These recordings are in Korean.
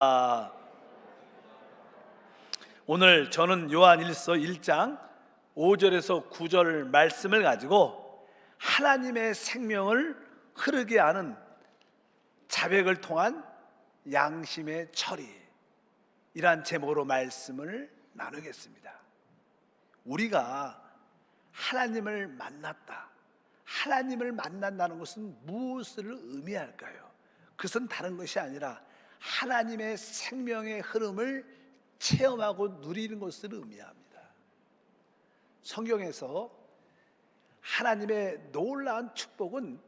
아, 오늘 저는 요한일서 1장 5절에서 9절 말씀을 가지고 하나님의 생명을 흐르게 하는 자백을 통한 양심의 처리이란 제목으로 말씀을 나누겠습니다. 우리가 하나님을 만났다. 하나님을 만난다는 것은 무엇을 의미할까요? 그것은 다른 것이 아니라 하나님의 생명의 흐름을 체험하고 누리는 것을 의미합니다. 성경에서 하나님의 놀라운 축복은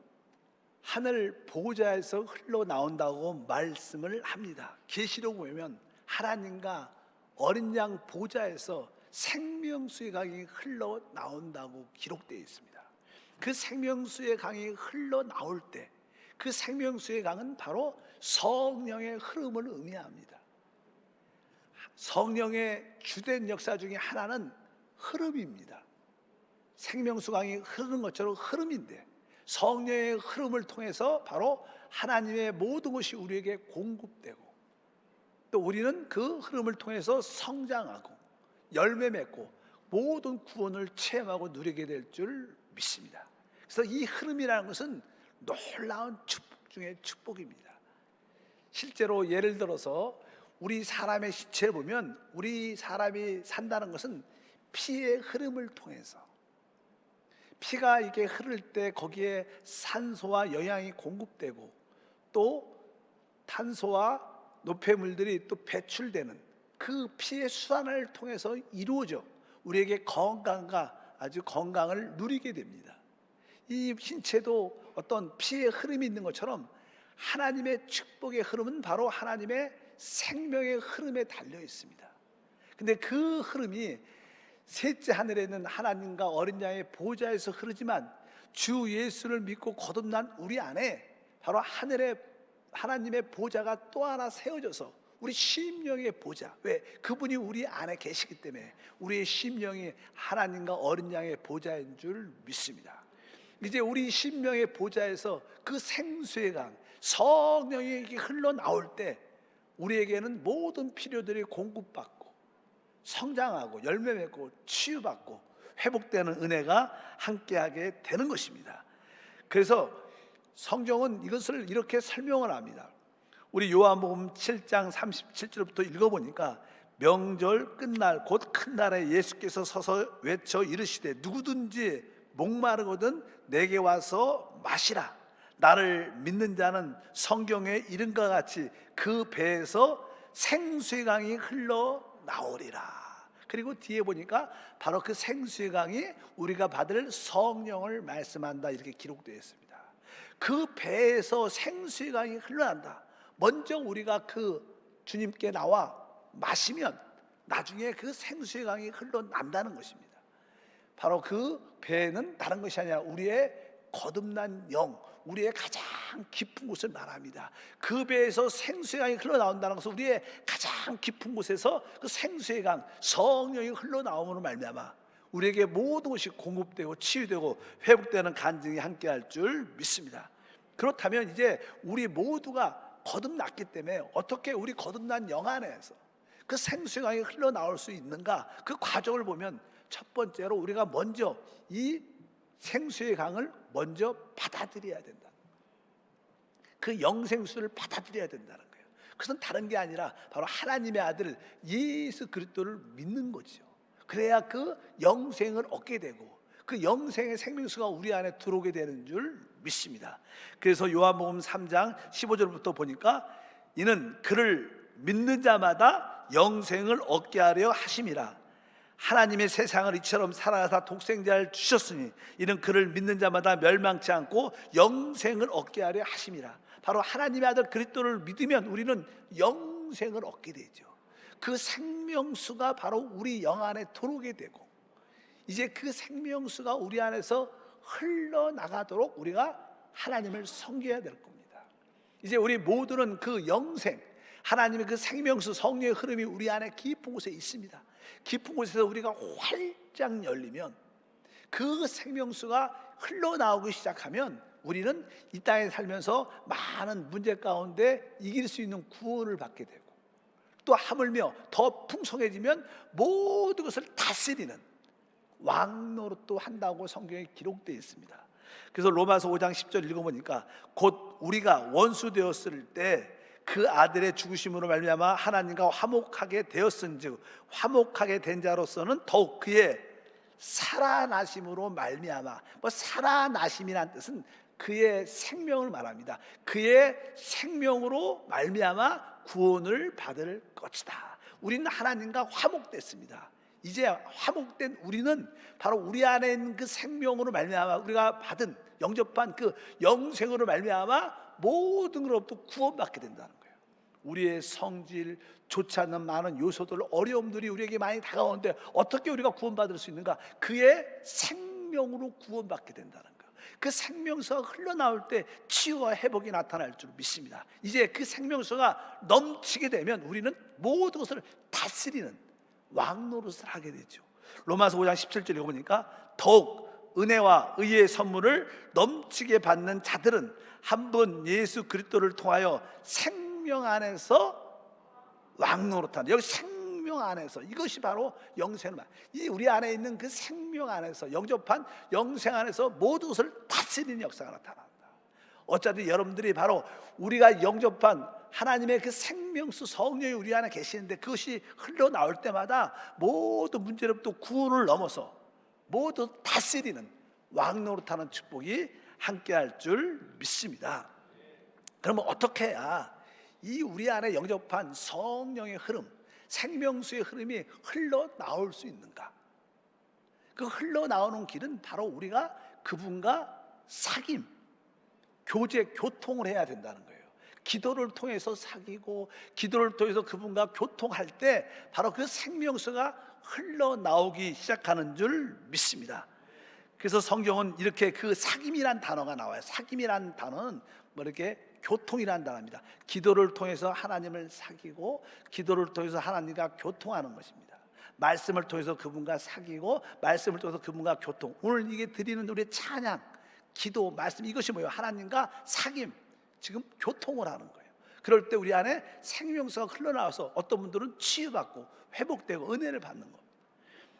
하늘 보좌에서 흘러나온다고 말씀을 합니다. 계시록 보면 하나님과 어린 양 보좌에서 생명수의 강이 흘러나온다고 기록되어 있습니다. 그 생명수의 강이 흘러나올 때 그 생명수의 강은 바로 성령의 흐름을 의미합니다. 성령의 주된 역사 중에 하나는 흐름입니다. 생명수 강이 흐르는 것처럼 흐름인데 성령의 흐름을 통해서 바로 하나님의 모든 것이 우리에게 공급되고 또 우리는 그 흐름을 통해서 성장하고 열매 맺고 모든 구원을 체험하고 누리게 될 줄 믿습니다. 그래서 이 흐름이라는 것은 놀라운 축복 중에 축복입니다. 실제로 예를 들어서 우리 사람의 신체를 보면 우리 사람이 산다는 것은 피의 흐름을 통해서 피가 이렇게 흐를 때 거기에 산소와 영양이 공급되고 또 탄소와 노폐물들이 또 배출되는 그 피의 순환을 통해서 이루어져 우리에게 건강과 아주 건강을 누리게 됩니다. 이 신체도 어떤 피의 흐름이 있는 것처럼 하나님의 축복의 흐름은 바로 하나님의 생명의 흐름에 달려 있습니다. 근데 그 흐름이 셋째 하늘에 있는 하나님과 어린 양의 보좌에서 흐르지만 주 예수를 믿고 거듭난 우리 안에 바로 하늘의 하나님의 보좌가 또 하나 세워져서 우리 심령의 보좌, 왜? 그분이 우리 안에 계시기 때문에 우리의 심령이 하나님과 어린 양의 보좌인 줄 믿습니다. 이제 우리 심령의 보좌에서 그 생수의 강 성령이 흘러나올 때 우리에게는 모든 필요들이 공급받고 성장하고 열매 맺고 치유받고 회복되는 은혜가 함께하게 되는 것입니다. 그래서 성경은 이것을 이렇게 설명을 합니다. 우리 요한복음 7장 37절부터 읽어보니까 명절 끝날 곧 큰 날에 예수께서 서서 외쳐 이르시되 누구든지 목마르거든 내게 와서 마시라. 나를 믿는 자는 성경에 이른과 같이 그 배에서 생수의 강이 흘러나오리라. 그리고 뒤에 보니까 바로 그 생수의 강이 우리가 받을 성령을 말씀한다 이렇게 기록되어 있습니다. 그 배에서 생수의 강이 흘러난다. 먼저 우리가 그 주님께 나와 마시면 나중에 그 생수의 강이 흘러난다는 것입니다. 바로 그 배는 다른 것이 아니라 우리의 거듭난 영, 우리의 가장 깊은 곳을 말합니다. 그 배에서 생수의 강이 흘러나온다는 것은 우리의 가장 깊은 곳에서 그 생수의 강, 성령이 흘러나옴으로 말미암아 우리에게 모든 것이 공급되고 치유되고 회복되는 간증이 함께할 줄 믿습니다. 그렇다면 이제 우리 모두가 거듭났기 때문에 어떻게 우리 거듭난 영 안에서 그 생수의 강이 흘러나올 수 있는가? 그 과정을 보면 첫 번째로 우리가 먼저 이 생수의 강을 먼저 받아들여야 된다. 그 영생수를 받아들여야 된다는 거예요. 그것은 다른 게 아니라 바로 하나님의 아들 예수 그리스도를 믿는 거죠. 그래야 그 영생을 얻게 되고 그 영생의 생명수가 우리 안에 들어오게 되는 줄 믿습니다. 그래서 요한복음 3장 15절부터 보니까 이는 그를 믿는 자마다 영생을 얻게 하려 하심이라. 하나님의 세상을 이처럼 사랑하사 독생자를 주셨으니 이는 그를 믿는 자마다 멸망치 않고 영생을 얻게 하려 하심이라. 바로 하나님의 아들 그리스도를 믿으면 우리는 영생을 얻게 되죠. 그 생명수가 바로 우리 영 안에 들어오게 되고 이제 그 생명수가 우리 안에서 흘러나가도록 우리가 하나님을 섬겨야 될 겁니다. 이제 우리 모두는 그 영생, 하나님의 그 생명수 성령의 흐름이 우리 안에 깊은 곳에 있습니다. 깊은 곳에서 우리가 활짝 열리면 그 생명수가 흘러나오기 시작하면 우리는 이 땅에 살면서 많은 문제 가운데 이길 수 있는 구원을 받게 되고 또 하물며 더 풍성해지면 모든 것을 다스리는 왕노릇도 한다고 성경에 기록되어 있습니다. 그래서 로마서 5장 10절 읽어보니까 곧 우리가 원수 되었을 때 그 아들의 죽으심으로 말미암아 하나님과 화목하게 되었은즉 화목하게 된 자로서는 더욱 그의 살아나심으로 말미암아, 살아나심이란 뜻은 그의 생명을 말합니다. 그의 생명으로 말미암아 구원을 받을 것이다. 우리는 하나님과 화목됐습니다. 이제 화목된 우리는 바로 우리 안에 있는 그 생명으로 말미암아 우리가 받은 영접한 그 영생으로 말미암아 모든 것으로부터 구원받게 된다는 거예요. 우리의 성질, 좋지 않는 많은 요소들, 어려움들이 우리에게 많이 다가오는데 어떻게 우리가 구원받을 수 있는가? 그의 생명으로 구원받게 된다는 거예요. 그 생명수가 흘러나올 때 치유와 회복이 나타날 줄 믿습니다. 이제 그 생명수가 넘치게 되면 우리는 모든 것을 다스리는 왕노릇을 하게 되죠. 로마서 5장 17절에 보니까 더욱 은혜와 의의 선물을 넘치게 받는 자들은 한 분 예수 그리스도를 통하여 생명 안에서 왕노릇한다. 여기 생명 안에서, 이것이 바로 영생을 이 우리 안에 있는 그 생명 안에서, 영접한 영생 안에서 모든 것을 다스리는 역사가 나타난다. 어차피 여러분들이 바로 우리가 영접한 하나님의 그 생명수 성령이 우리 안에 계시는데 그것이 흘러나올 때마다 모든 문제로부터 구원을 넘어서 모두 다스리는 왕노릇하는 축복이 함께할 줄 믿습니다. 그러면 어떻게 해야 이 우리 안에 영접한 성령의 흐름, 생명수의 흐름이 흘러나올 수 있는가? 그 흘러나오는 길은 바로 우리가 그분과 사귐, 교제, 교통을 해야 된다는 거예요. 기도를 통해서 사귀고 기도를 통해서 그분과 교통할 때 바로 그 생명수가 흘러나오기 시작하는 줄 믿습니다. 그래서 성경은 이렇게 그 사귐이란 단어가 나와요. 사귐이란 단어는 이렇게 교통이란 단어입니다. 기도를 통해서 하나님을 사귀고 기도를 통해서 하나님과 교통하는 것입니다. 말씀을 통해서 그분과 사귀고 말씀을 통해서 그분과 교통. 오늘 이게 드리는 우리의 찬양, 기도, 말씀, 이것이 뭐예요? 하나님과 사귐, 지금 교통을 하는 거예요. 그럴 때 우리 안에 생명수가 흘러나와서 어떤 분들은 치유받고 회복되고 은혜를 받는 겁니다.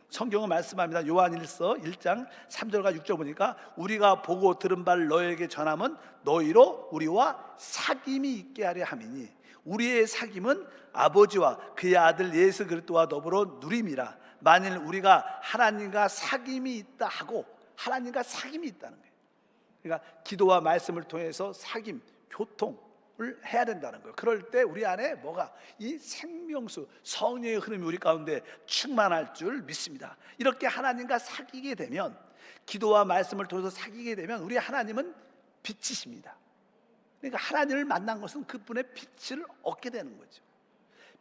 성경은 말씀합니다. 요한일서 1장 3절과 6절 보니까 우리가 보고 들은 바를 너에게 전함은 너희로 우리와 사귐이 있게 하려 함이니 우리의 사귐은 아버지와 그의 아들 예수 그리스도와 더불어 누림이라. 만일 우리가 하나님과 사귐이 있다 하고, 하나님과 사귐이 있다는 거예요. 그러니까 기도와 말씀을 통해서 사귐, 교통을 해야 된다는 거예요. 그럴 때 우리 안에 뭐가, 이 생명수 성령의 흐름이 우리 가운데 충만할 줄 믿습니다. 이렇게 하나님과 사귀게 되면, 기도와 말씀을 통해서 사귀게 되면 우리 하나님은 빛이십니다. 그러니까 하나님을 만난 것은 그분의 빛을 얻게 되는 거죠.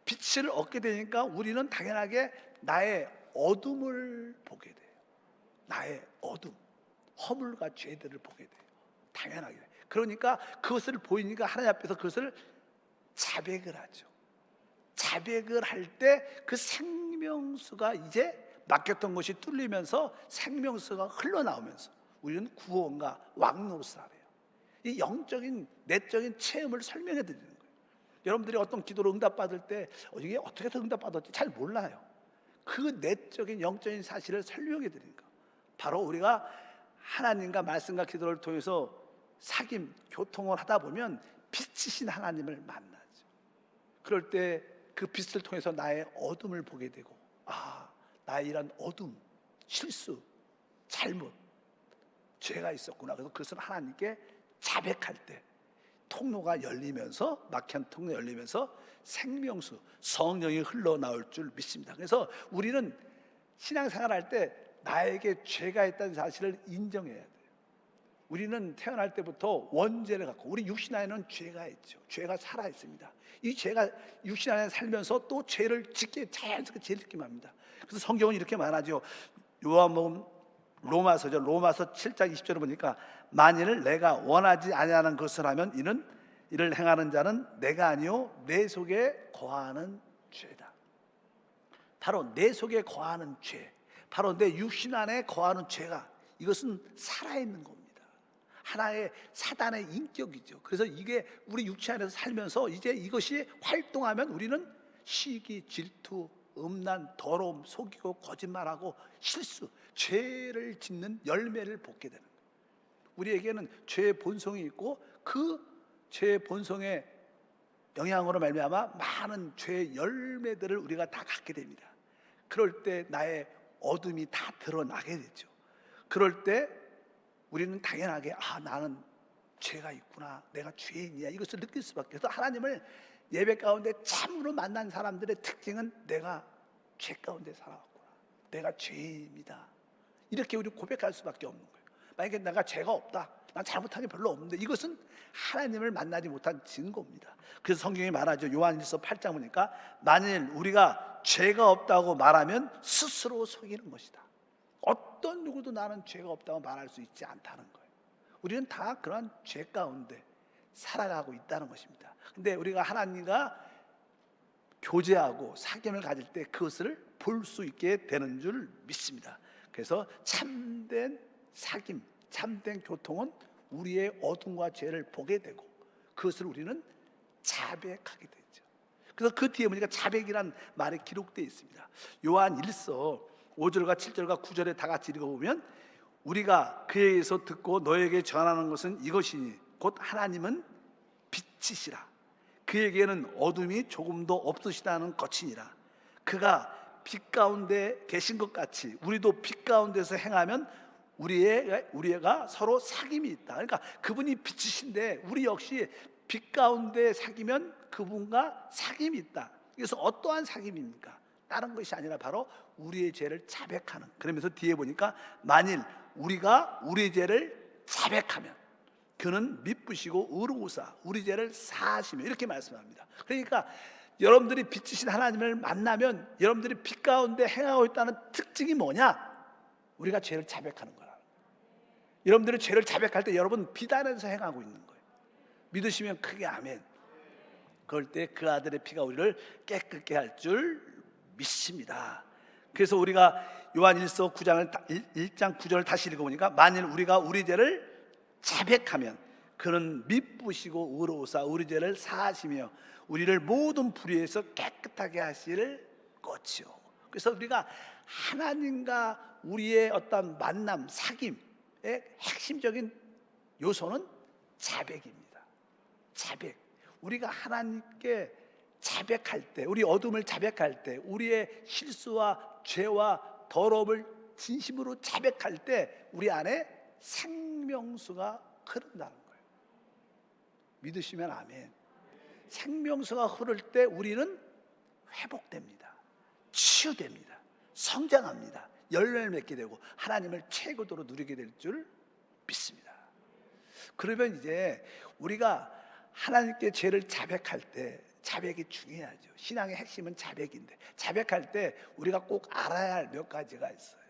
빛을 얻게 되니까 우리는 당연하게 나의 어둠을 보게 돼요. 나의 어둠, 허물과 죄들을 보게 돼요. 당연하게. 그러니까 그것을 보이니까 하나님 앞에서 그것을 자백을 하죠. 자백을 할 때 그 생명수가 이제 막혔던 것이 뚫리면서 생명수가 흘러나오면서 우리는 구원과 왕노릇을 하래요. 이 영적인 내적인 체험을 설명해 드리는 거예요. 여러분들이 어떤 기도로 응답받을 때 이게 어떻게 응답받았지 잘 몰라요. 그 내적인 영적인 사실을 설명해 드리는 거예요. 바로 우리가 하나님과 말씀과 기도를 통해서 사귐, 교통을 하다 보면 빛이신 하나님을 만나죠. 그럴 때 그 빛을 통해서 나의 어둠을 보게 되고, 나의 이런 어둠, 실수, 잘못, 죄가 있었구나. 그래서 그것을 하나님께 자백할 때 통로가 열리면서, 막힌 통로 열리면서 생명수, 성령이 흘러나올 줄 믿습니다. 그래서 우리는 신앙생활 할 때 나에게 죄가 있다는 사실을 인정해야 돼요. 우리는 태어날 때부터 원죄를 갖고, 우리 육신 안에는 죄가 있죠. 죄가 살아 있습니다. 이 죄가 육신 안에 살면서 또 죄를 짓게, 자연스럽게 죄를 짓게 합니다. 그래서 성경은 이렇게 말하죠. 요한복음 로마서 7장 20절을 보니까 만일 내가 원하지 아니하는 것을 하면 이를 행하는 자는 내가 아니요 내 속에 거하는 죄다. 바로 내 속에 거하는 죄, 바로 내 육신 안에 거하는 죄가, 이것은 살아있는 겁니다. 하나의 사단의 인격이죠. 그래서 이게 우리 육체 안에서 살면서 이제 이것이 활동하면 우리는 시기, 질투, 음란, 더러움, 속이고 거짓말하고 실수, 죄를 짓는 열매를 볶게 되는 거예요. 우리에게는 죄의 본성이 있고 그 죄의 본성의 영향으로 말미암아 많은 죄의 열매들을 우리가 다 갖게 됩니다. 그럴 때 나의 어둠이 다 드러나게 되죠. 그럴 때 우리는 당연하게 나는 죄가 있구나, 내가 죄인이야, 이것을 느낄 수밖에 없어요. 하나님을 예배 가운데 참으로 만난 사람들의 특징은 내가 죄 가운데 살아왔구나, 내가 죄인입니다, 이렇게 우리 고백할 수밖에 없는 거예요. 만약에 내가 죄가 없다, 난 잘못한 게 별로 없는데, 이것은 하나님을 만나지 못한 증거입니다. 그래서 성경이 말하죠. 요한일서 8장 보니까 만일 우리가 죄가 없다고 말하면 스스로 속이는 것이다. 어떤 누구도 나는 죄가 없다고 말할 수 있지 않다는 거예요. 우리는 다 그런 죄 가운데 살아가고 있다는 것입니다. 근데 우리가 하나님과 교제하고 사귐을 가질 때 그것을 볼 수 있게 되는 줄 믿습니다. 그래서 참된 사귐, 참된 교통은 우리의 어둠과 죄를 보게 되고 그것을 우리는 자백하게 되죠. 그래서 그 뒤에 보니까 자백이란 말이 기록되어 있습니다. 요한 1서 5절과 7절과 9절에 다 같이 읽어보면 우리가 그에게서 듣고 너에게 전하는 것은 이것이니 곧 하나님은 빛이시라. 그에게는 어둠이 조금도 없으시다는 것이니라. 그가 빛 가운데 계신 것 같이 우리도 빛 가운데서 행하면 우리가 서로 사귐이 있다. 그러니까 그분이 빛이신데 우리 역시 빛 가운데 사귀면 그분과 사귐이 있다. 그래서 어떠한 사귐입니까? 다른 것이 아니라 바로 우리의 죄를 자백하는. 그러면서 뒤에 보니까 만일 우리가 우리의 죄를 자백하면 그는 미쁘시고 의로우사 우리 죄를 사하시며, 이렇게 말씀합니다. 그러니까 여러분들이 빛이신 하나님을 만나면 여러분들이 빛 가운데 행하고 있다는 특징이 뭐냐? 우리가 죄를 자백하는 거라. 여러분들이 죄를 자백할 때 여러분 빛 안에서 행하고 있는 거예요. 믿으시면 크게 아멘. 그럴 때 그 아들의 피가 우리를 깨끗게 할 줄 믿습니다. 그래서 우리가 요한 1서 1장 9절을 다시 읽어보니까 만일 우리가 우리 죄를 자백하면 그는 미쁘시고 의로우사 우리 죄를 사하시며 우리를 모든 불의에서 깨끗하게 하실 것이요. 그래서 우리가 하나님과 우리의 어떤 만남, 사귐의 핵심적인 요소는 자백입니다. 자백. 우리가 하나님께 자백할 때, 우리 어둠을 자백할 때, 우리의 실수와 죄와 더러움을 진심으로 자백할 때 우리 안에 생명수가 흐른다는 거예요. 믿으시면 아멘. 생명수가 흐를 때 우리는 회복됩니다. 치유됩니다. 성장합니다. 열매를 맺게 되고 하나님을 최고도로 누리게 될 줄 믿습니다. 그러면 이제 우리가 하나님께 죄를 자백할 때 자백이 중요하죠. 신앙의 핵심은 자백인데 자백할 때 우리가 꼭 알아야 할 몇 가지가 있어요.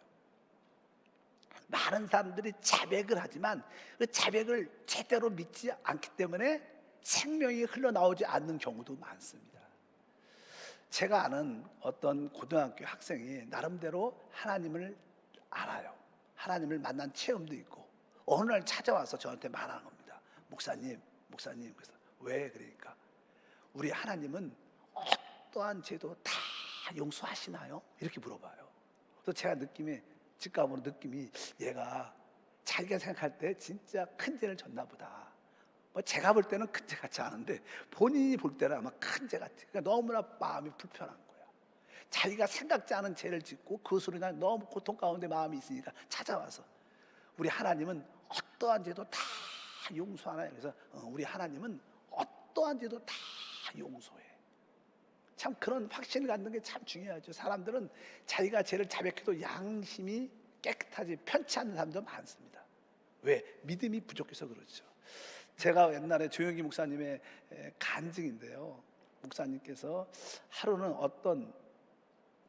많은 사람들이 자백을 하지만 그 자백을 제대로 믿지 않기 때문에 생명이 흘러나오지 않는 경우도 많습니다. 제가 아는 어떤 고등학교 학생이 나름대로 하나님을 알아요. 하나님을 만난 체험도 있고 어느 날 찾아와서 저한테 말하는 겁니다. 목사님 그래서 왜? 그러니까 우리 하나님은 어떠한 죄도 다 용서하시나요? 이렇게 물어봐요. 그래서 제가 직감으로 느낌이 얘가 자기가 생각할 때 진짜 큰 죄를 졌나 보다. 뭐 제가 볼 때는 큰 죄 같지 않은데 본인이 볼 때는 아마 큰 죄 같아. 그러니까 너무나 마음이 불편한 거야. 자기가 생각지 않은 죄를 짓고 그것으로 인한 너무 고통 가운데 마음이 있으니까 찾아와서 우리 하나님은 어떠한 죄도 다 용서하나요? 그래서 우리 하나님은 어떠한 죄도 다 용서해. 참 그런 확신을 갖는 게 참 중요하죠. 사람들은 자기가 죄를 자백해도 양심이 깨끗하지 편치 않는 사람도 많습니다. 왜? 믿음이 부족해서 그렇죠. 제가 옛날에 조영기 목사님의 간증인데요. 목사님께서 하루는 어떤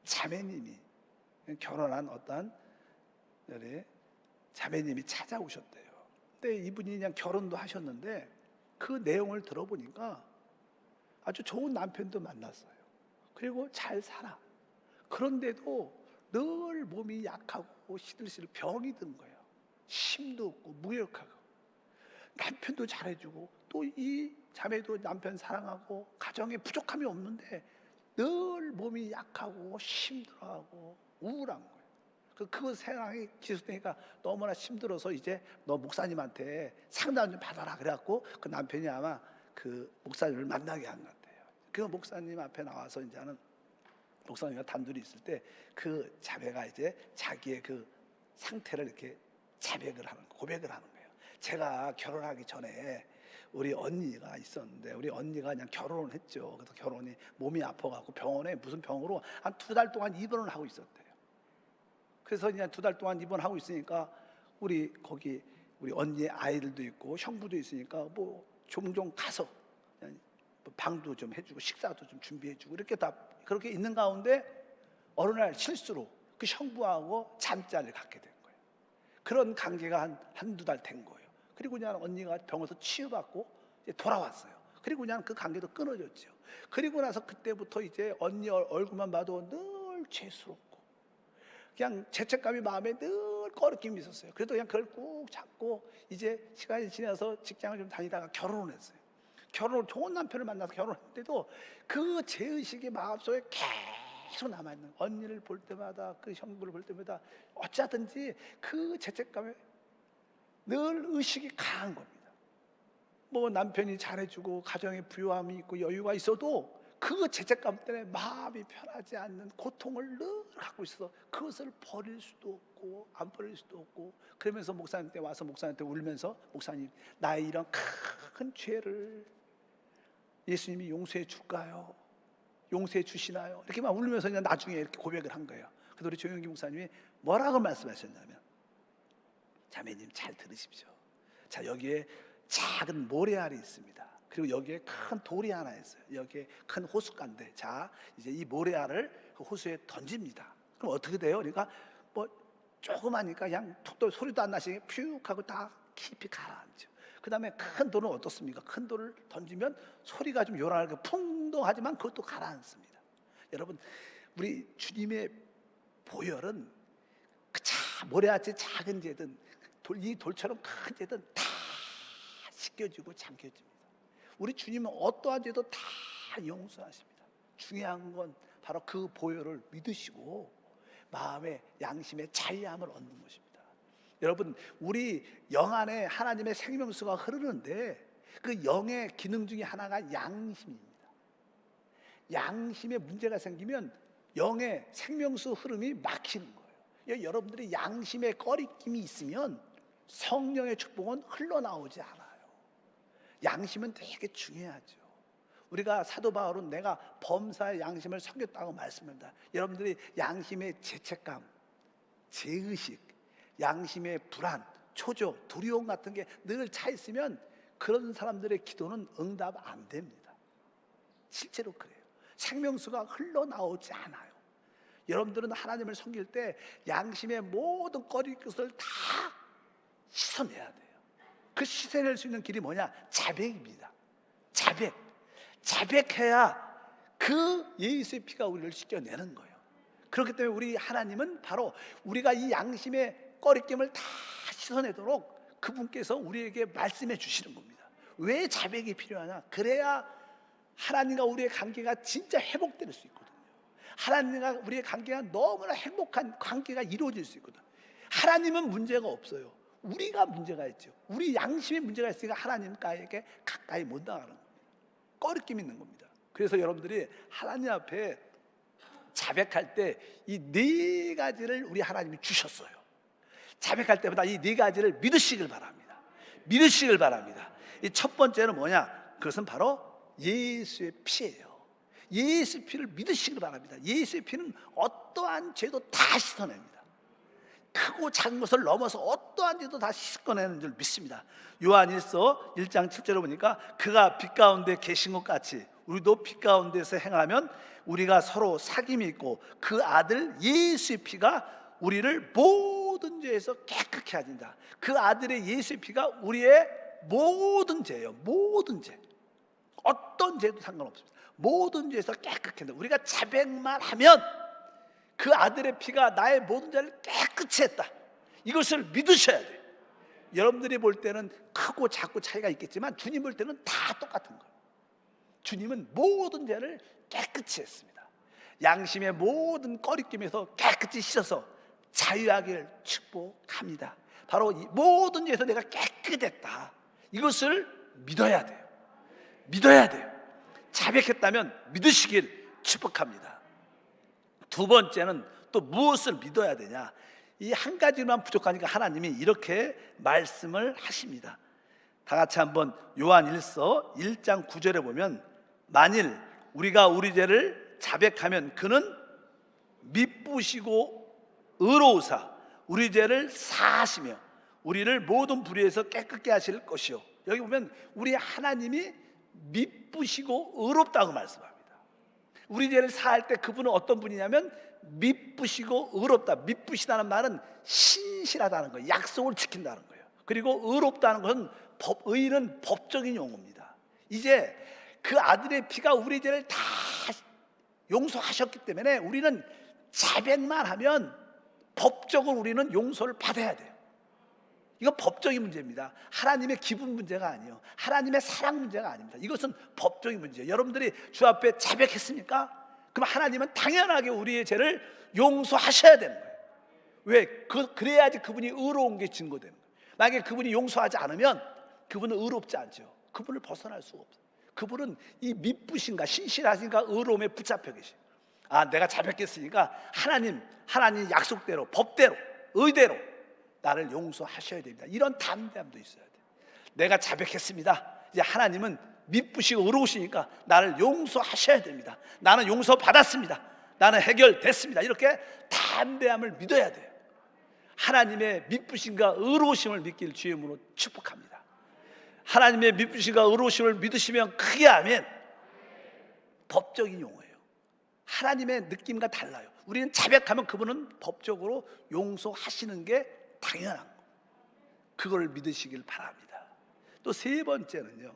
자매님이 결혼한 어떤 자매님이 찾아오셨대요. 근데 이분이 그냥 결혼도 하셨는데 그 내용을 들어보니까 아주 좋은 남편도 만났어요. 그리고 잘 살아. 그런데도 늘 몸이 약하고 시들시들 병이 든 거예요. 힘도 없고 무력하고. 남편도 잘해주고 또 이 자매도 남편 사랑하고 가정에 부족함이 없는데 늘 몸이 약하고 힘들어하고 우울한 거예요. 그 상황이 지속되니까 너무나 힘들어서 이제 너 목사님한테 상담 좀 받아라 그래갖고 그 남편이 아마 그 목사님을 만나게 한 것 같아요. 그 목사님 앞에 나와서 이제는 목사님과 단둘이 있을 때 그 자매가 이제 자기의 그 상태를 이렇게 자백을 하는, 고백을 하는 거예요. 제가 결혼하기 전에 우리 언니가 있었는데 우리 언니가 그냥 결혼을 했죠. 그래서 결혼이 몸이 아파갖고 병원에 무슨 병으로 한 2달 동안 입원을 하고 있었대요. 그래서 그냥 2달 동안 입원하고 있으니까 우리 거기 우리 언니의 아이들도 있고 형부도 있으니까 뭐 종종 가서 그냥 방도 좀 해주고 식사도 좀 준비해주고 이렇게 다 그렇게 있는 가운데 어느 날 실수로 그 형부하고 잠자리를 갖게 된 거예요. 그런 관계가 한두 달 된 거예요. 그리고 그냥 언니가 병원에서 치유받고 이제 돌아왔어요. 그리고 그냥 그 관계도 끊어졌죠. 그리고 나서 그때부터 이제 언니 얼굴만 봐도 늘 죄스럽고 그냥 죄책감이 마음에 늘 꺼리낌이 있었어요. 그래도 그냥 그걸 꾹 잡고 이제 시간이 지나서 직장을 좀 다니다가 결혼을 했어요. 결혼을 좋은 남편을 만나서 결혼했는데도 그 죄의식이 마음속에 계속 남아있는, 언니를 볼 때마다 그 형부를 볼 때마다 어쩌든지 그 죄책감에 늘 의식이 강한 겁니다. 뭐 남편이 잘해주고 가정에 부유함이 있고 여유가 있어도 그 죄책감 때문에 마음이 편하지 않는 고통을 늘 갖고 있어서 그것을 버릴 수도 없고 안 버릴 수도 없고, 그러면서 목사님한테 와서 목사님한테 울면서 목사님, 나의 이런 큰 죄를 예수님이 용서해 줄까요? 용서해 주시나요? 이렇게 막 울면서 그냥 나중에 이렇게 고백을 한 거예요. 그래서 우리 조영기 목사님이 뭐라고 말씀하셨냐면, 자매님 잘 들으십시오. 자, 여기에 작은 모래알이 있습니다. 그리고 여기에 큰 돌이 하나 있어요. 여기에 큰 호숫가인데, 자, 이제 이 모래알을 그 호수에 던집니다. 그럼 어떻게 돼요? 그러니까 뭐 조그마니까 그냥 툭 소리도 안 나시게 퓨 하고 다 깊이 가라앉죠. 그 다음에 큰 돌은 어떻습니까? 큰 돌을 던지면 소리가 좀 요란하게 풍덩하지만 그것도 가라앉습니다. 여러분, 우리 주님의 보혈은 모래알같이 작은 죄든 이 돌처럼 큰 죄든 다 씻겨지고 잠겨집니다. 우리 주님은 어떠한 죄도 다 용서하십니다. 중요한 건 바로 그 보혈을 믿으시고 마음의 양심의 자유함을 얻는 것입니다. 여러분, 우리 영 안에 하나님의 생명수가 흐르는데 그 영의 기능 중에 하나가 양심입니다. 양심에 문제가 생기면 영의 생명수 흐름이 막히는 거예요. 여러분들이 양심에 꺼리낌이 있으면 성령의 축복은 흘러나오지 않아요. 양심은 되게 중요하죠. 우리가 사도 바울은 내가 범사의 양심을 섬겼다고 말씀합니다. 여러분들이 양심의 죄책감, 죄의식, 양심의 불안, 초조, 두려움 같은 게 늘 차 있으면 그런 사람들의 기도는 응답 안 됩니다. 실제로 그래요. 생명수가 흘러나오지 않아요. 여러분들은 하나님을 섬길 때 양심의 모든 꺼릴 것을 다 씻어내야 돼요. 그 씻어낼 수 있는 길이 뭐냐? 자백입니다. 자백해야 그 예수의 피가 우리를 씻겨내는 거예요. 그렇기 때문에 우리 하나님은 바로 우리가 이 양심의 꺼리낌을 다 씻어내도록 그분께서 우리에게 말씀해 주시는 겁니다. 왜 자백이 필요하냐? 그래야 하나님과 우리의 관계가 진짜 회복될 수 있거든요. 하나님과 우리의 관계가 너무나 행복한 관계가 이루어질 수 있거든요. 하나님은 문제가 없어요. 우리가 문제가 있죠. 우리 양심에 문제가 있으니까 하나님과에게 가까이 못 나가는 겁니다. 꺼리낌 있는 겁니다. 그래서 여러분들이 하나님 앞에 자백할 때 이 4가지를 우리 하나님이 주셨어요. 자백할 때마다 이 4가지를 믿으시길 바랍니다. 믿으시길 바랍니다. 이 첫 번째는 뭐냐? 그것은 바로 예수의 피예요. 예수의 피를 믿으시길 바랍니다. 예수의 피는 어떠한 죄도 다 씻어냅니다. 크고 작은 것을 넘어서 어떠한 죄도 다 씻어내는 줄 믿습니다. 요한일서 1장 7절에 보니까 그가 빛 가운데 계신 것 같이 우리도 빛 가운데서 행하면 우리가 서로 사귐이 있고 그 아들 예수의 피가 우리를 모든 죄에서 깨끗게 하신다. 그 아들의 예수의 피가 우리의 모든 죄예요. 모든 죄, 어떤 죄도 상관없습니다. 모든 죄에서 깨끗게 한다. 우리가 자백만 하면 그 아들의 피가 나의 모든 죄를 깨끗이 했다. 이것을 믿으셔야 돼요. 여러분들이 볼 때는 크고 작고 차이가 있겠지만 주님 볼 때는 다 똑같은 거예요. 주님은 모든 죄를 깨끗이 했습니다. 양심의 모든 꺼리낌에서 깨끗이 씻어서 자유하기를 축복합니다. 바로 이 모든 죄에서 내가 깨끗했다, 이것을 믿어야 돼요. 믿어야 돼요. 자백했다면 믿으시길 축복합니다. 두 번째는 또 무엇을 믿어야 되냐? 이 한 가지만 부족하니까 하나님이 이렇게 말씀을 하십니다. 다 같이 한번 요한일서 1장 9절에 보면, 만일 우리가 우리 죄를 자백하면 그는 미쁘시고 의로우사 우리 죄를 사하시며 우리를 모든 불의에서 깨끗게 하실 것이요. 여기 보면 우리 하나님이 미쁘시고 의롭다고 말씀합니다. 우리 죄를 사할 때 그분은 어떤 분이냐면 미쁘시고 의롭다. 미쁘시다는 말은 신실하다는 거예요. 약속을 지킨다는 거예요. 그리고 의롭다는 것은 의는 법적인 용어입니다. 이제 그 아들의 피가 우리 죄를 다 용서하셨기 때문에 우리는 자백만 하면 법적으로 우리는 용서를 받아야 돼요. 이건 법적인 문제입니다. 하나님의 기분 문제가 아니에요. 하나님의 사랑 문제가 아닙니다. 이것은 법적인 문제예요. 여러분들이 주 앞에 자백했습니까? 그럼 하나님은 당연하게 우리의 죄를 용서하셔야 되는 거예요. 왜? 그래야지 그분이 의로운 게 증거되는 거예요. 만약에 그분이 용서하지 않으면 그분은 의롭지 않죠. 그분을 벗어날 수가 없어요. 그분은 이 미쁘신가 신실하신가 의로움에 붙잡혀 계셔요. 아, 내가 자백했으니까 하나님 약속대로 법대로 의대로 나를 용서하셔야 됩니다. 이런 담대함도 있어야 돼요. 내가 자백했습니다. 이제 하나님은 미쁘시고 의로우시니까 나를 용서하셔야 됩니다. 나는 용서받았습니다. 나는 해결됐습니다. 이렇게 담대함을 믿어야 돼요. 하나님의 미쁘심과 의로우심을 믿길 주의 이름으로 축복합니다. 하나님의 미쁘심과 의로우심을 믿으시면 크게 아멘. 법적인 용어예요. 하나님의 느낌과 달라요. 우리는 자백하면 그분은 법적으로 용서하시는 게 당연한 거. 그걸 믿으시길 바랍니다. 또 세 번째는요,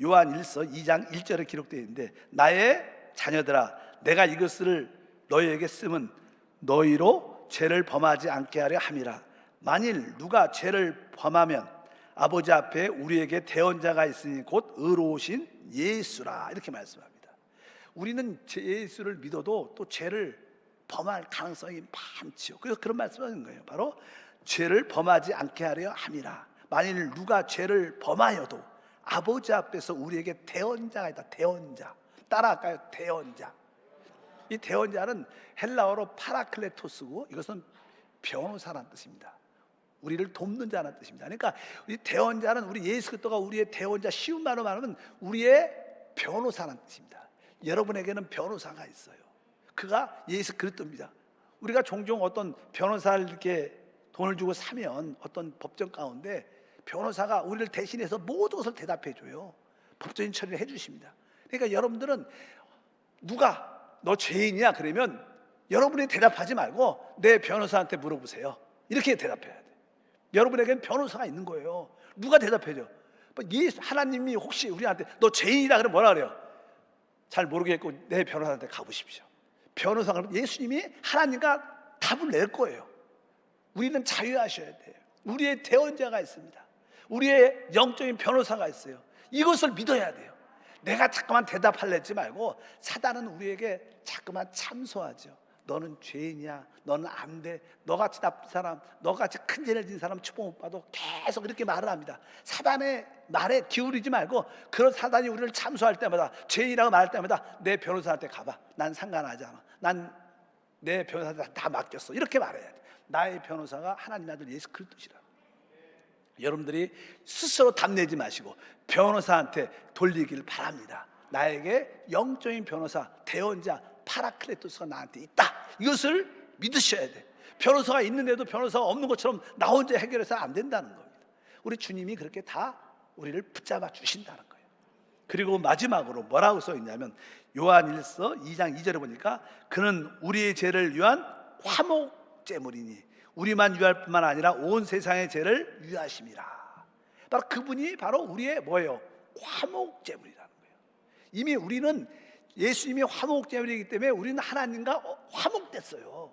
요한일서 2장 1절에 기록되어 있는데, 나의 자녀들아 내가 이것을 너희에게 쓰면 너희로 죄를 범하지 않게 하려 함이라. 만일 누가 죄를 범하면 아버지 앞에 우리에게 대언자가 있으니 곧 의로우신 예수라, 이렇게 말씀합니다. 우리는 예수를 믿어도 또 죄를 범할 가능성이 많죠. 그래서 그런 말씀하는 거예요. 바로 죄를 범하지 않게 하려 함이라. 만일 누가 죄를 범하여도 아버지 앞에서 우리에게 대언자가 있다. 대언자, 따라할까요? 대언자. 이 대언자는 헬라어로 파라클레토스고 이것은 변호사라는 뜻입니다. 우리를 돕는 자라는 뜻입니다. 그러니까 이 대언자는 우리 예수 그리스도가 우리의 대언자, 쉬운 말로 말하면 우리의 변호사라는 뜻입니다. 여러분에게는 변호사가 있어요. 그가 예수 그리스도입니다. 우리가 종종 어떤 변호사를 이렇게 돈을 주고 사면 어떤 법정 가운데 변호사가 우리를 대신해서 모든 것을 대답해 줘요. 법적인 처리를 해 주십니다. 그러니까 여러분들은 누가 너 죄인이야 그러면 여러분이 대답하지 말고 내 변호사한테 물어보세요. 이렇게 대답해야 돼. 여러분에게는 변호사가 있는 거예요. 누가 대답해 줘? 하나님이 혹시 우리한테 너 죄인이다 그러면 뭐라 그래요? 잘 모르겠고 내 변호사한테 가보십시오. 변호사가 예수님이 하나님과 답을 낼 거예요. 우리는 자유하셔야 돼요. 우리의 대언자가 있습니다. 우리의 영적인 변호사가 있어요. 이것을 믿어야 돼요. 내가 자꾸만 대답하려지 말고 사단은 우리에게 자꾸만 참소하죠. 너는 죄인이야. 너는 안 돼. 너같이 나쁜 사람, 너같이 큰 죄를 진 사람 축복 못 받아. 계속 이렇게 말을 합니다. 사단의 말에 기울이지 말고 그런 사단이 우리를 참소할 때마다 죄인이라고 말할 때마다 내 변호사한테 가봐. 난 상관하지 않아. 난 내 변호사한테 다 맡겼어. 이렇게 말해야 돼. 나의 변호사가 하나님 아들 예수 그리스도시라. 여러분들이 스스로 답내지 마시고 변호사한테 돌리길 바랍니다. 나에게 영적인 변호사, 대언자, 파라클레토스가 나한테 있다. 이것을 믿으셔야 돼. 변호사가 있는데도 변호사가 없는 것처럼 나 혼자 해결해서 안 된다는 겁니다. 우리 주님이 그렇게 다 우리를 붙잡아 주신다는 거예요. 그리고 마지막으로 뭐라고 써 있냐면 요한일서 2장 2절에 보니까 그는 우리의 죄를 위한 화목제물이니 우리만 위할 뿐만 아니라 온 세상의 죄를 위하심이라. 바로 그분이 바로 우리의 뭐예요? 화목제물이라는 거예요. 이미 우리는 예수님이 화목제물이기 때문에 우리는 하나님과 화목됐어요.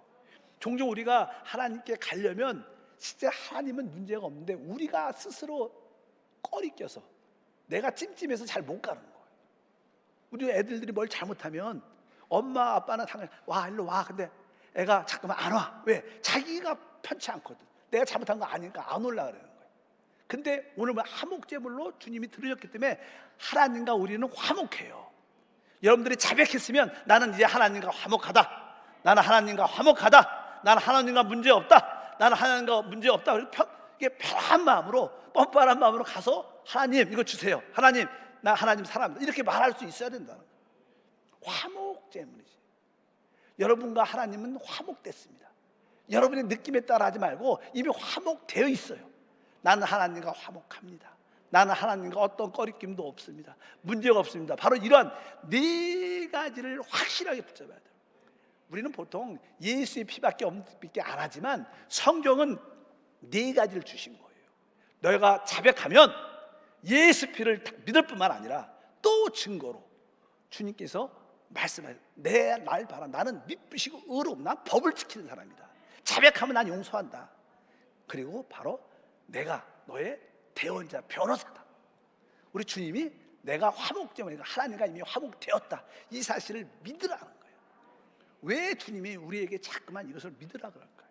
종종 우리가 하나님께 가려면 진짜 하나님은 문제가 없는데 우리가 스스로 꺼리 껴서 내가 찜찜해서 잘 못 가는 거예요. 우리 애들이 뭘 잘못하면 엄마 아빠는 당연히 와 일로 와. 근데 애가 잠깐만 안 와. 왜? 자기가 편치 않거든. 내가 잘못한 거 아니니까 안 올라 그러는 거예요. 근데 오늘 뭐 화목제물로 주님이 들으셨기 때문에 하나님과 우리는 화목해요. 여러분들이 자백했으면 나는 이제 하나님과 화목하다. 나는 하나님과 화목하다. 나는 하나님과 문제 없다. 나는 하나님과 문제 없다. 이게 편한 마음으로, 뻔뻔한 마음으로 가서 하나님 이거 주세요. 하나님 나 하나님 사랑합니다. 이렇게 말할 수 있어야 된다는 거예요. 화목제물이지. 여러분과 하나님은 화목됐습니다. 여러분의 느낌에 따라 하지 말고 이미 화목되어 있어요. 나는 하나님과 화목합니다. 나는 하나님과 어떤 꺼리낌도 없습니다. 문제가 없습니다. 바로 이러한 네 가지를 확실하게 붙잡아야 돼요. 우리는 보통 예수의 피밖에 안 하지만 성경은 네 가지를 주신 거예요. 너희가 자백하면 예수 피를 믿을 뿐만 아니라 또 증거로 주님께서 말씀하세요. 내 날 봐라. 나는 믿으시고 의로움. 난 법을 지키는 사람이다. 자백하면 난 용서한다. 그리고 바로 내가 너의 대언자 변호사다. 우리 주님이 내가 화목제물이니까 하나님과 이미 화목되었다. 이 사실을 믿으라는 거예요. 왜 주님이 우리에게 자꾸만 이것을 믿으라 그럴까요?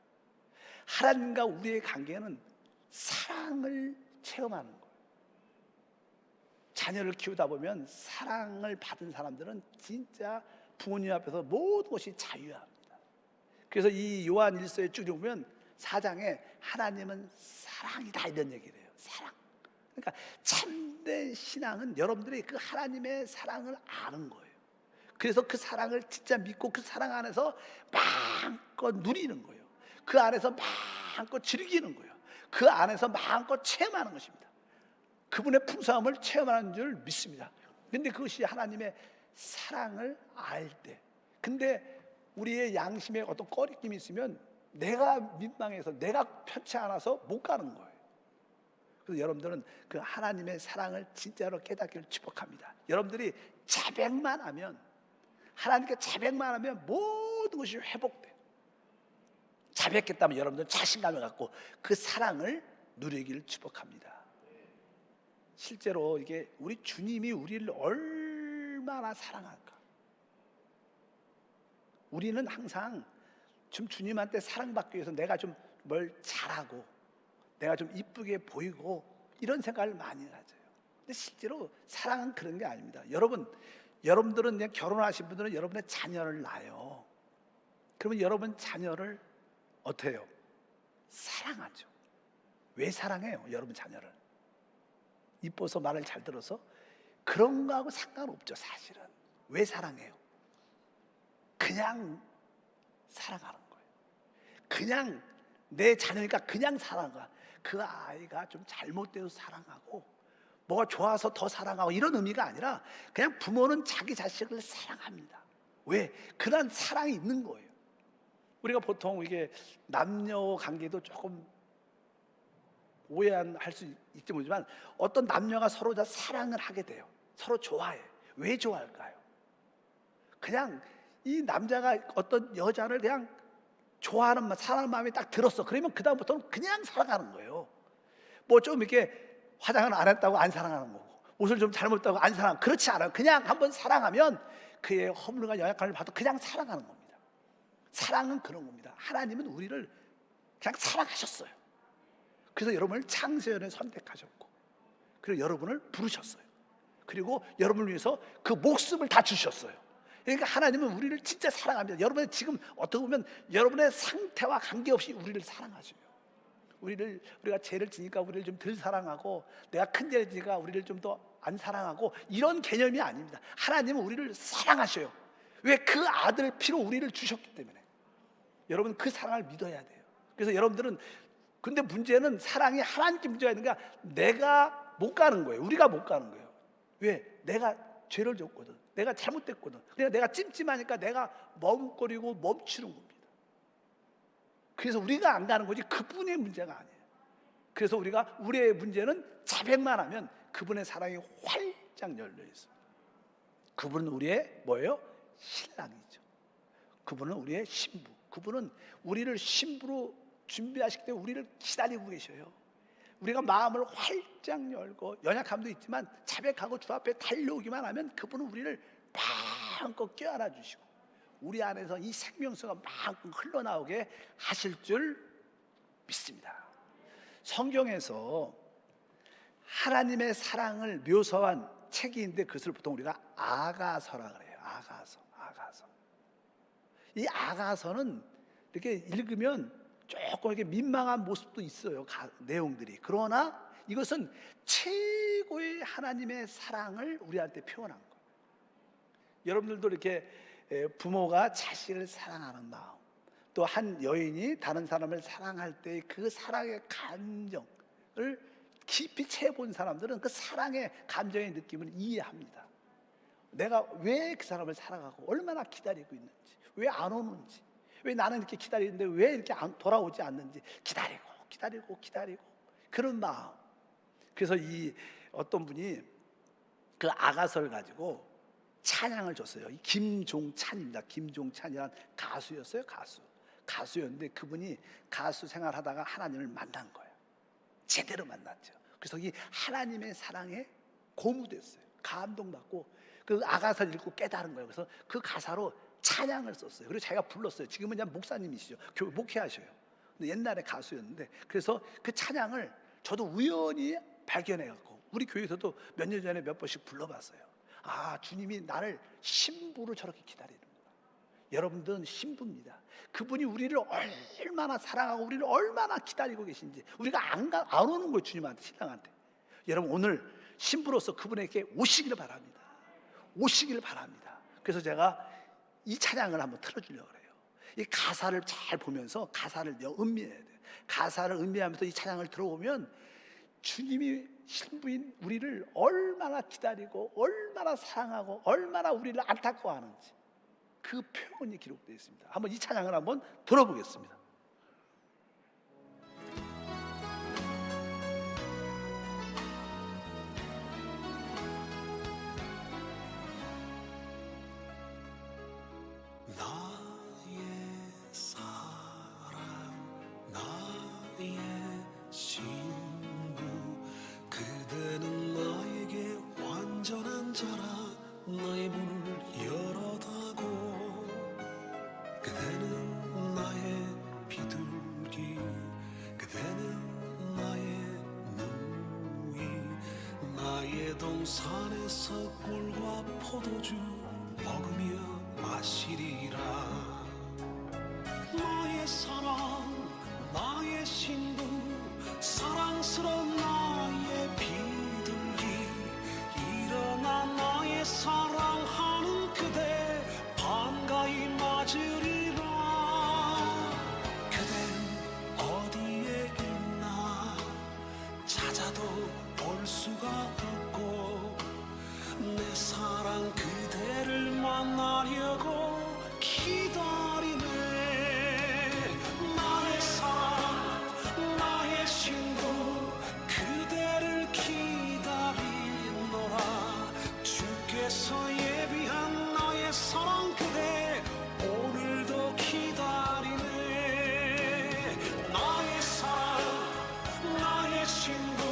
하나님과 우리의 관계는 사랑을 체험하는 거예요. 자녀를 키우다 보면 사랑을 받은 사람들은 진짜 부모님 앞에서 모든 것이 자유합니다. 그래서 이 요한 1서에 쭉 보면 4장에 하나님은 사랑이다 이런 얘기를 해요. 사랑. 그러니까 참된 신앙은 여러분들이 그 하나님의 사랑을 아는 거예요. 그래서 그 사랑을 진짜 믿고 그 사랑 안에서 마음껏 누리는 거예요. 그 안에서 마음껏 즐기는 거예요. 그 안에서 마음껏 체험하는 것입니다. 그분의 풍성함을 체험하는 줄 믿습니다. 근데 그것이 하나님의 사랑을 알 때, 근데 우리의 양심에 어떤 꺼리낌이 있으면 내가 민망해서 내가 편치 않아서 못 가는 거예요. 그래서 여러분들은 그 하나님의 사랑을 진짜로 깨닫기를 축복합니다. 여러분들이 자백만 하면, 하나님께 자백만 하면 모든 것이 회복돼요. 자백했다면 여러분들은 자신감을 갖고 그 사랑을 누리기를 축복합니다. 실제로 이게 우리 주님이 우리를 얼마나 사랑할까. 우리는 항상 좀 주님한테 사랑받기 위해서 내가 좀 뭘 잘하고 내가 좀 이쁘게 보이고 이런 생각을 많이 가져요. 근데 실제로 사랑은 그런 게 아닙니다. 여러분들은 그냥 결혼하신 분들은 여러분의 자녀를 낳아요. 그러면 여러분 자녀를 어떻게 해요? 사랑하죠. 왜 사랑해요? 여러분 자녀를 이뻐서 말을 잘 들어서? 그런 거하고 상관없죠. 사실은 왜 사랑해요? 그냥 사랑하는 거예요. 그냥 내 자녀니까 그냥 사랑하. 그 아이가 좀 잘못돼서 사랑하고 뭐가 좋아서 더 사랑하고 이런 의미가 아니라 그냥 부모는 자기 자식을 사랑합니다. 왜? 그런 사랑이 있는 거예요. 우리가 보통 이게 남녀 관계도 조금 오해할 수 있지 모르지만 어떤 남녀가 서로 다 사랑을 하게 돼요. 서로 좋아해. 왜 좋아할까요? 그냥 이 남자가 어떤 여자를 그냥 좋아하는 사랑하는 마음이 딱 들었어. 그러면 그 다음부터는 그냥 사랑하는 거예요. 뭐 좀 이렇게 화장을 안 했다고 안 사랑하는 거고, 옷을 좀 잘못했다고 안 사랑. 그렇지 않아요. 그냥 한번 사랑하면 그의 허물과 연약함을 봐도 그냥 사랑하는 겁니다. 사랑은 그런 겁니다. 하나님은 우리를 그냥 사랑하셨어요. 그래서 여러분을 창세전에 선택하셨고, 그리고 여러분을 부르셨어요. 그리고 여러분을 위해서 그 목숨을 다 주셨어요. 그러니까 하나님은 우리를 진짜 사랑합니다. 여러분의 지금 어떻게 보면 여러분의 상태와 관계없이 우리를 사랑하셔요. 우리가 죄를 지니까 우리를 좀 덜 사랑하고, 내가 큰 죄를 지니까 우리를 좀 더 안 사랑하고, 이런 개념이 아닙니다. 하나님은 우리를 사랑하셔요. 왜? 그 아들 피로 우리를 주셨기 때문에. 여러분 그 사랑을 믿어야 돼요. 그래서 여러분들은, 근데 문제는 사랑이 하나님께 문제가 있는 게 내가 못 가는 거예요. 우리가 못 가는 거예요. 왜? 내가 죄를 졌거든. 내가 잘못됐거든. 그러니까 내가 찜찜하니까 내가 머뭇거리고 멈추는 겁니다. 그래서 우리가 안 가는 거지 그분의 문제가 아니에요. 그래서 우리의 문제는 자백만 하면 그분의 사랑이 활짝 열려 있어요. 그분은 우리의 뭐예요? 신랑이죠. 그분은 우리의 신부. 그분은 우리를 신부로 준비하시기 때문에 우리를 기다리고 계셔요. 우리가 마음을 활짝 열고 연약함도 있지만 자백하고 주 앞에 달려오기만 하면 그분은 우리를 마음껏 껴안아 주시고, 우리 안에서 이 생명수가 막 흘러나오게 하실 줄 믿습니다. 성경에서 하나님의 사랑을 묘사한 책이 있는데 그것을 보통 우리가 아가서라 그래요. 아가서. 이 아가서는 이렇게 읽으면 조금 이렇게 민망한 모습도 있어요. 내용들이. 그러나 이것은 최고의 하나님의 사랑을 우리한테 표현한 거예요. 여러분들도 이렇게 부모가 자식을 사랑하는 마음, 또 한 여인이 다른 사람을 사랑할 때 그 사랑의 감정을 깊이 채워본 사람들은 그 사랑의 감정의 느낌을 이해합니다. 내가 왜 그 사람을 사랑하고 얼마나 기다리고 있는지, 왜 안 오는지, 왜 나는 이렇게 기다리는데 왜 이렇게 돌아오지 않는지 기다리고 그런 마음. 그래서 이 어떤 분이 그 아가서를 가지고 찬양을 줬어요. 이 김종찬입니다. 김종찬이란 가수였어요. 가수였는데 그분이 가수 생활하다가 하나님을 만난 거예요. 제대로 만났죠. 그래서 이 하나님의 사랑에 고무됐어요. 감동받고 그 아가서를 읽고 깨달은 거예요. 그래서 그 가사로 찬양을 썼어요. 그리고 자기가 불렀어요. 지금은 그냥 목사님이시죠. 교회 목회하셔요. 근데 옛날에 가수였는데, 그래서 그 찬양을 저도 우연히 발견해갖고 우리 교회에서도 몇 년 전에 몇 번씩 불러봤어요. 아, 주님이 나를 신부로 저렇게 기다리는구나. 여러분들은 신부입니다. 그분이 우리를 얼마나 사랑하고 우리를 얼마나 기다리고 계신지 우리가 안 오는 거예요. 주님한테, 신랑한테. 여러분, 오늘 신부로서 그분에게 오시기를 바랍니다. 그래서 제가 이 찬양을 한번 틀어주려고 그래요. 이 가사를 잘 보면서 가사를 음미해야 돼요. 가사를 음미하면서 이 찬양을 들어보면 주님이 신부인 우리를 얼마나 기다리고 얼마나 사랑하고 얼마나 우리를 안타까워하는지 그 표현이 기록되어 있습니다. 한번 이 찬양을 한번 들어보겠습니다. 나의 사랑, 나의 신부, 그대는 나에게 완전한 자라 나의 문을 열어다고. 그대는 나의 비둘기, 그대는 나의 누이, 나의 동산에서 꿀과 포도주 먹으며 마시리라. 나의 사랑, 나의 신부, 사랑스러운 나의 비둘기, 일어나 나의 사랑하는 그대 반가이 맞으리라. 그댄 어디에 있나 찾아도 볼 수가 없고, 내 사랑 그대를 만나려고 기다리네. 나의 사랑, 나의 신부, 그대를 기다리노라. 주께서 예비한 나의 사랑 그대 오늘도 기다리네. 나의 사랑, 나의 신부,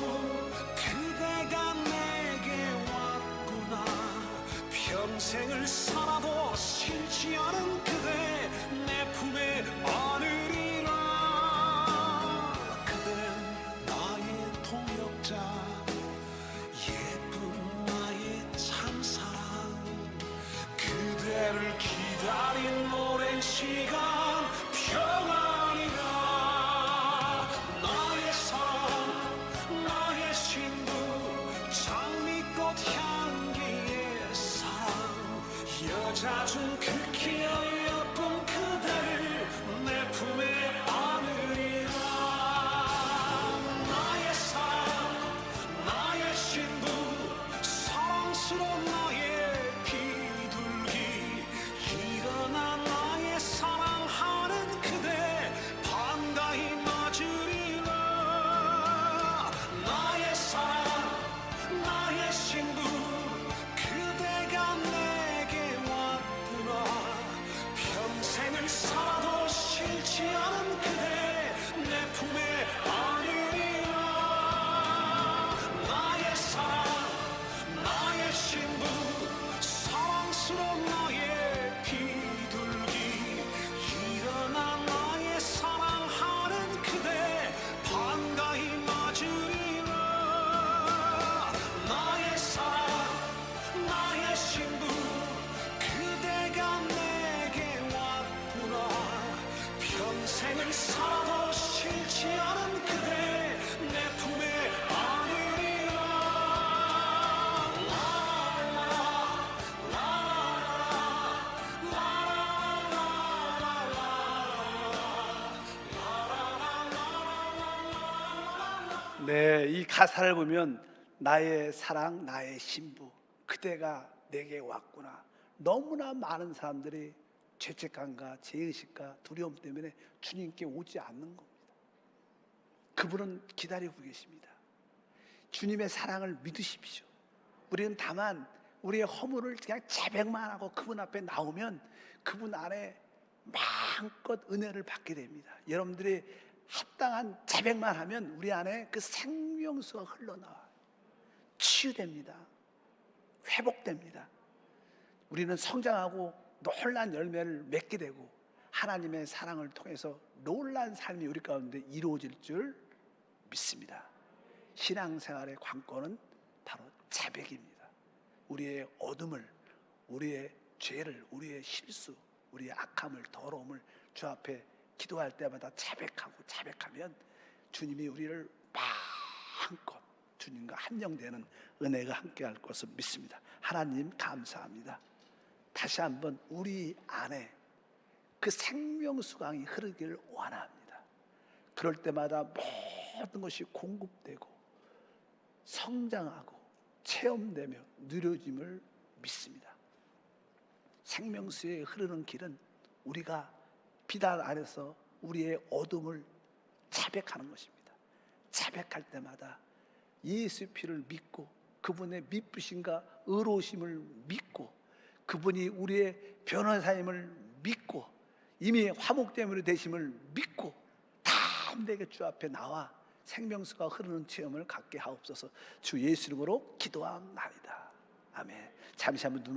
그대가 내게 왔구나. 평생을 살아도 싫지 않은 그대 내 품에 안으리라. 그댄 나의 동역자, 예쁜 나의 참사랑, 그대를 기다린 오랜 시간 평안이라. 나의 사랑, 나의 신부, 장미꽃 향기의 사랑, 네, 이 가사를 보면 나의 사랑, 나의 신부, 그대가 내게 왔구나. 너무나 많은 사람들이 죄책감과 죄의식과 두려움 때문에 주님께 오지 않는 겁니다. 그분은 기다리고 계십니다. 주님의 사랑을 믿으십시오. 우리는 다만 우리의 허물을 그냥 자백만 하고 그분 앞에 나오면 그분 안에 마음껏 은혜를 받게 됩니다. 여러분들이 합당한 자백만 하면 우리 안에 그 생명수가 흘러나와요. 치유됩니다. 회복됩니다. 우리는 성장하고 놀란 열매를 맺게 되고 하나님의 사랑을 통해서 놀란 삶이 우리 가운데 이루어질 줄 믿습니다. 신앙생활의 관건은 바로 자백입니다. 우리의 어둠을, 우리의 죄를, 우리의 실수, 우리의 악함을, 더러움을 주 앞에 기도할 때마다 자백하면 주님이 우리를 마음껏 주님과 한영되는 은혜가 함께할 것을 믿습니다. 하나님 감사합니다. 다시 한번 우리 안에 그 생명수강이 흐르기를 원합니다. 그럴 때마다 모든 것이 공급되고 성장하고 체험되며 누려짐을 믿습니다. 생명수에 흐르는 길은 우리가 비단 안에서 우리의 어둠을 자백하는 것입니다. 자백할 때마다 예수의 피를 믿고 그분의 미쁘심과 의로우심을 믿고 그분이 우리의 변호사임을 믿고 이미 화목됨으로 되심을 믿고 담대하게 주 앞에 나와 생명수가 흐르는 체험을 갖게 하옵소서. 주 예수 이름으로 기도합니다. 아멘. 잠시 한번 눈을